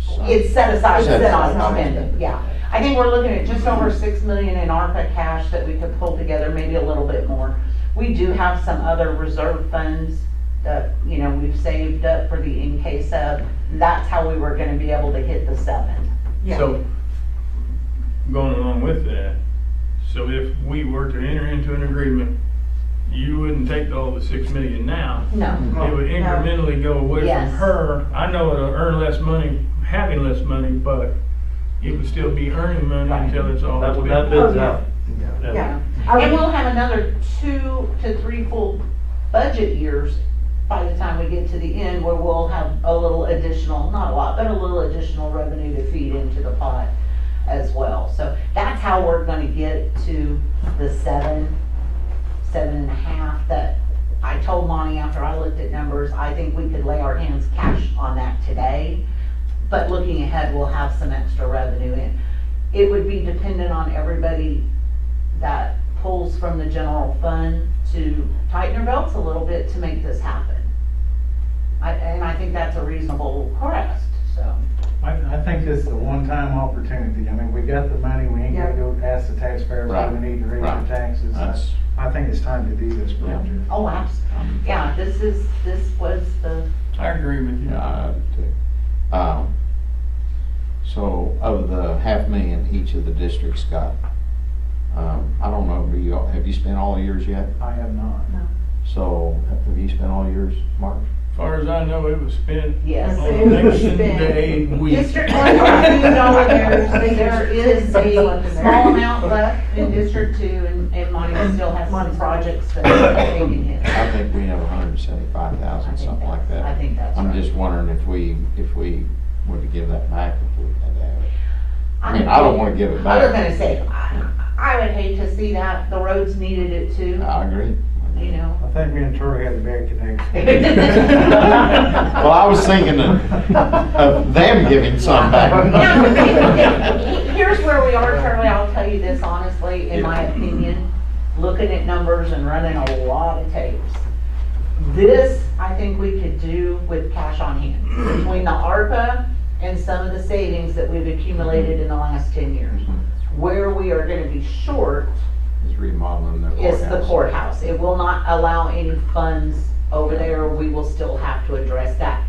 some. It's set aside, Set it's not aside. expended, yeah. I think we're looking at just over 6 million in ARPA cash that we could pull together, maybe a little bit more. We do have some other reserve funds that, you know, we've saved up for the in case of. That's how we were gonna be able to hit the 7. Yeah. So, going along with that, so if we were to enter into an agreement you wouldn't take all the 6 million now. No. It would incrementally go away from Yes. her. I know it'll earn less money, having less money, but it would still be earning money until it's all That spent. when that bids Oh, yeah. out. Yeah. And we'll have another 2 to 3 full budget years by the time we get to the end, where we'll have a little additional, not a lot, but a little additional revenue to feed into the pot as well. So that's how we're gonna get to the 7.5 that I told Monty after I looked at numbers. I think we could lay our hands cash on that today, but looking ahead, we'll have some extra revenue in. It would be dependent on everybody that pulls from the general fund to tighten their belts a little bit to make this happen. And I think that's a reasonable request, so. I think this is a one-time opportunity. I mean, we got the money, we ain't gonna go ask the taxpayers what we Right. need to raise Right. their taxes. That's- I think it's time to do this project. Oh, absolutely. Yeah, this was the, I agree with you. Yeah, I do too. So of the 500,000 each of the districts got, I don't know, have you spent all yours yet? I have not. So have you spent all yours, Mark? As far as I know, it was spent yes. on It was election spent. day week. District 1, there is a small amount left in District 2, and Monty still has some projects that are taking his. I think we have 175,000, something like that. I think that's I'm right. just wondering if we were to give that back, if we had to have it. I mean, I don't wanna give it I was back. gonna say, I would hate to see that, the roads needed it too, I agree. you know. I think me and Troy had a bad connection. Well, I was thinking of them giving some back. Now, here's where we are, Charlie, I'll tell you this honestly, in my opinion, looking at numbers and running a lot of tapes. This, I think we could do with cash on hand, between the ARPA and some of the savings that we've accumulated in the last 10 years. Where we are gonna be short Is remodeling their courthouse. is the courthouse. It will not allow any funds over there. We will still have to address that.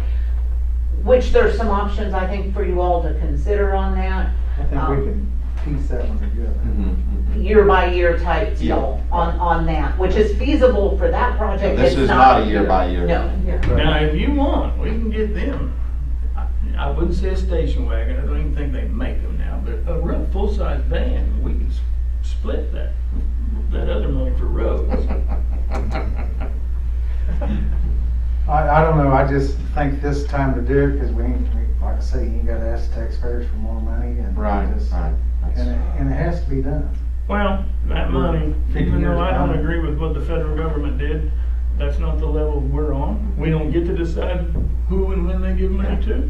Which there's some options, I think, for you all to consider on that. I think we can piece that one together. Mhm, mhm. Year by year type deal Yeah. on that, which is feasible for that project. This It's is not a year by year. No. Now, if you want, we can get them, I wouldn't say a station wagon, I don't even think they make them now, but a real full-size van, we can split that other money for roads. I don't know, I just think this time to do it, because like I say, you ain't gotta ask the taxpayers for more money and. Right, just- right. And it has to be done. Well, that money, 50 even though years I don't down. agree with what the federal government did, that's not the level we're on. We don't get to decide who and when they give money to.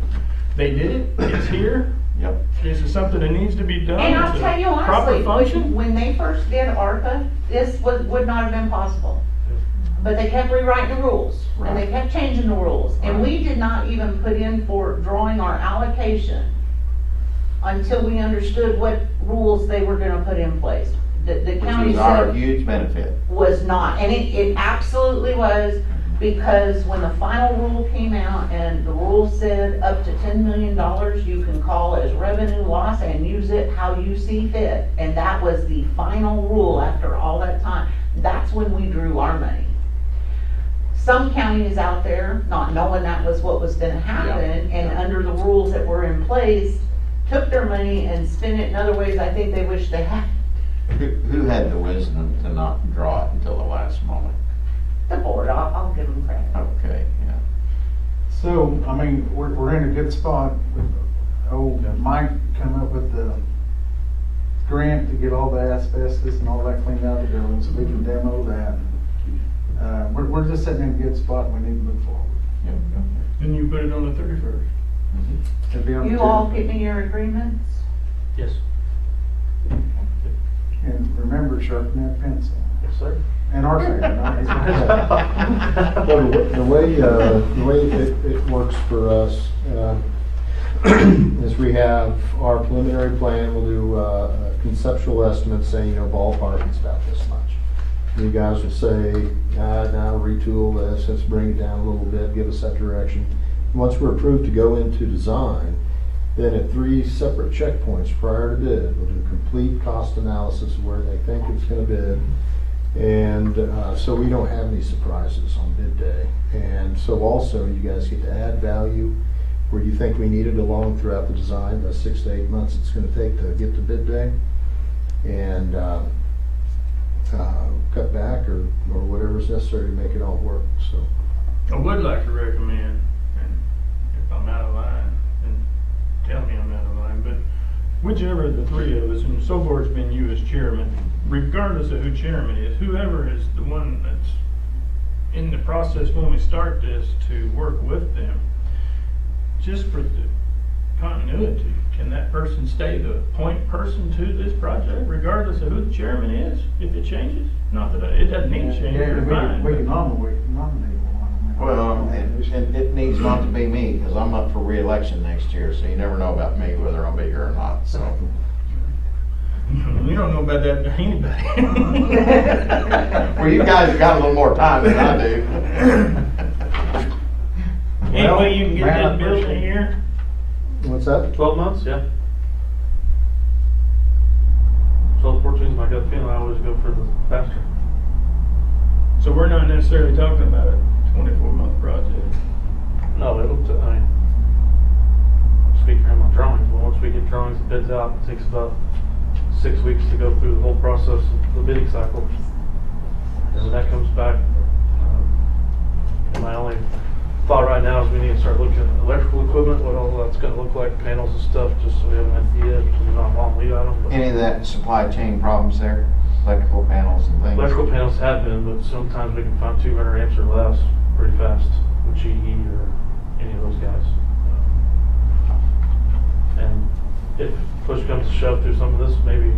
They did it, it's here, Yep. this is something that needs to be done. And I'll It's a tell you proper honestly, function. when they first did ARPA, this would not have been possible. But they kept rewriting the rules, and they Right. kept changing the rules. And Right. we did not even put in for drawing our allocation until we understood what rules they were gonna put in place. The Which county was our said huge benefit. was not, and it absolutely was, because when the final rule came out and the rule said up to $10 million you can call as revenue loss and use it how you see fit, and that was the final rule after all that time, that's when we drew our money. Some counties out there, not knowing that was what was gonna happen, and under the rules that were in place, took their money and spent it in other ways I think they wish they had. Who had the wisdom to not draw it until the last moment? The board, I'll give them credit. Okay, yeah. So, I mean, we're in a good spot. Mike come up with the grant to get all the asbestos and all that cleaned out of the building, so we can demo that. We're just sitting in a good spot, and we need to move forward. Yep, yep, Then you put it on the 31st. yep. It'll be on the You all agenda. give me your agreements? Yes. And remember, sharpen that pencil. Yes, sir. And our side, Well, the way it works for us is we have our preliminary plan, we'll do a conceptual estimate saying, ballpark it's about this much. You guys will say, now retool this, let's bring it down a little bit, give us that direction. Once we're approved to go into design, then at 3 separate checkpoints prior to bid, we'll do a complete cost analysis of where they think it's gonna bid. And so we don't have any surprises on bid day. And so also you guys get to add value where you think we need it along throughout the design, the 6 to 8 months it's going to take to get to bid day. And cut back or whatever's necessary to make it all work. So I would like to recommend, and if I'm out of line, then tell me I'm out of line, but whichever of the three of us, and so far it's been you as chairman, regardless of who chairman is, whoever is the one that's in the process when we start this, to work with them, just for the continuity, can that person stay the point person to this project, regardless of who the chairman is, if it changes? Not that it doesn't need to change, Yeah, we're fine. we can but- nominate one. Well, it needs not to be me, because I'm up for re-election next year, so you never know about me, whether I'll be here or not, so. You don't know about that to anybody. Well, you guys have got a little more time than I do. Any way you can get Man, I that built appreciate in it. here? What's that? 12 months, yeah. 12, 14 is my gut feeling. I always go for the faster. So we're not necessarily talking about a 24-month project. No, I mean, speak for him on drawings, but once we get drawings and bids out, it takes about 6 weeks to go through the whole process of the bidding cycle. And when that comes back, my only thought right now is we need to start looking at electrical equipment, what all that's going to look like, panels and stuff, just so we have an idea, because we're not a long lead item. But Any of that supply chain problems there, electrical panels and things? electrical panels have been, but sometimes we can find 200 amps or less pretty fast with GE or any of those guys. And if push comes to shove through some of this, maybe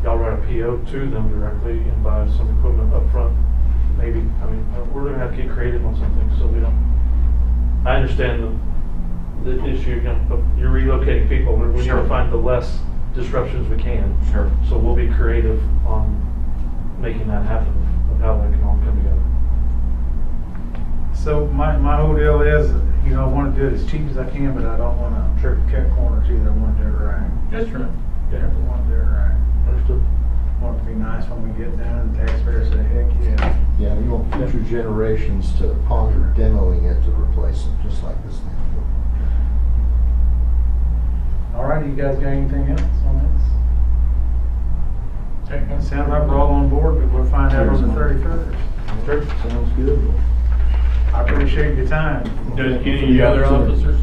y'all write a PO to them directly and buy some equipment up front. Maybe, I mean, we're gonna have to get creative on something, so we don't. I understand the issue. You're relocating people. We need Sure. to find the less disruptions we can. Sure. So we'll be creative on making that happen, of how that can all come together. So my whole deal is, you know, I want to do it as cheap as I can, but I don't want to cut corners either. I want to do it right. That's right. I want to do it right. Understood? I want it to be nice when we get done and the taxpayers say, heck yeah. yeah, you want future generations to ponder demoing it to replace it, just like this thing. All right, you guys got anything else on this? Sounds like we're all on board, but we'll find out on the 31st. Sure. Sounds good. I appreciate your time. Does any of the other officers?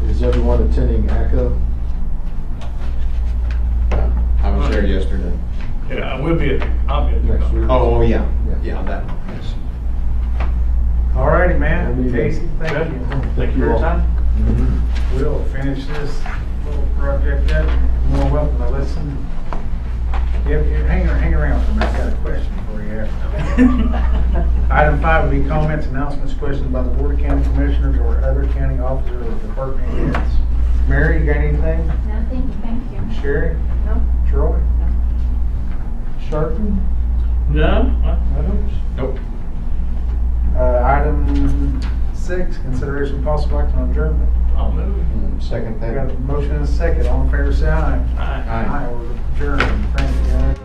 Is everyone attending ACO? I was there yesterday. Yeah, I will be. I'll be. Next week. Oh, yeah, Yeah. yeah, that, yes. All righty, man. We'll be there. Casey, thank Okay. you. Thank you for your all. time. We'll finish this little project up. You're more welcome to listen. Yeah, hang around for a minute. I got a question for you after. Item 5 would be comments, announcements, questions by the Board of County Commissioners or other county officers or department heads. Mary, you got anything? Nothing, thank you. Sherry? No. Troy? Sharpton? No? Nope. Item 6, consideration possible action on adjournment. I'll move. Second I got thing. a motion and a second. All in favor, say aye. Aye. Aye. We're adjourned. Thank you, guys.